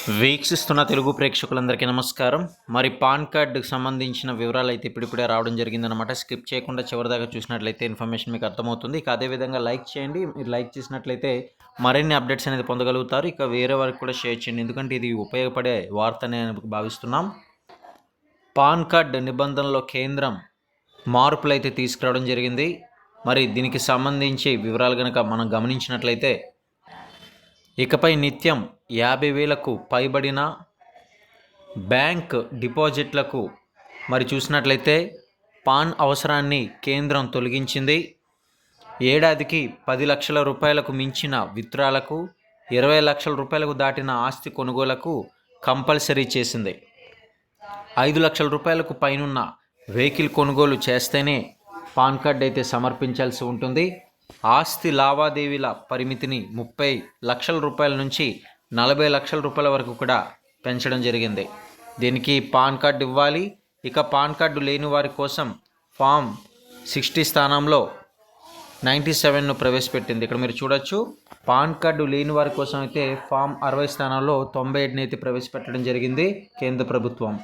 వీక్షిస్తున్న తెలుగు ప్రేక్షకులందరికీ నమస్కారం. మరి పాన్ కార్డుకి సంబంధించిన వివరాలు అయితే ఇప్పుడిప్పుడే రావడం జరిగిందనమాట. స్కిప్ చేయకుండా చివరిదాకా చూసినట్లయితే ఇన్ఫర్మేషన్ మీకు అర్థమవుతుంది. ఇక అదేవిధంగా లైక్ చేయండి. మీరు లైక్ చేసినట్లయితే మరిన్ని అప్డేట్స్ అనేది పొందగలుగుతారు. ఇక వేరే వారికి కూడా షేర్ చేయండి, ఎందుకంటే ఇది ఉపయోగపడే వార్తనే భావిస్తున్నాం. పాన్ కార్డు నిబంధనలో కేంద్రం మార్పులు అయితే తీసుకురావడం జరిగింది. మరి దీనికి సంబంధించి వివరాలు కనుక మనం గమనించినట్లయితే ఇకపై నిత్యం 50,000కు పైబడిన బ్యాంక్ డిపాజిట్లకు మరి చూసినట్లయితే పాన్ అవసరాన్ని కేంద్రం తొలగించింది. ఏడాదికి 10 లక్షల రూపాయలకు మించిన విత్డ్రాలకు, 20 లక్షల రూపాయలకు దాటిన ఆస్తి కొనుగోలకు కంపల్సరీ చేసింది. 5 లక్షల రూపాయలకు పైనున్న వెహికల్ కొనుగోలు చేస్తేనే పాన్ కార్డ్ అయితే సమర్పించాల్సి ఉంటుంది. ఆస్తి లావాదేవీల పరిమితిని 30 లక్షల రూపాయల నుంచి 40 లక్షల రూపాయల వరకు కూడా పెంచడం జరిగింది. దీనికి పాన్ కార్డు ఇవ్వాలి. ఇక పాన్ కార్డు లేని వారి కోసం ఫామ్ 60 స్థానంలో 97ను ప్రవేశపెట్టింది. ఇక్కడ మీరు చూడొచ్చు, పాన్ కార్డు లేని వారి కోసం అయితే ఫామ్ 60 స్థానంలో 97ని అయితే ప్రవేశపెట్టడం జరిగింది కేంద్ర ప్రభుత్వం.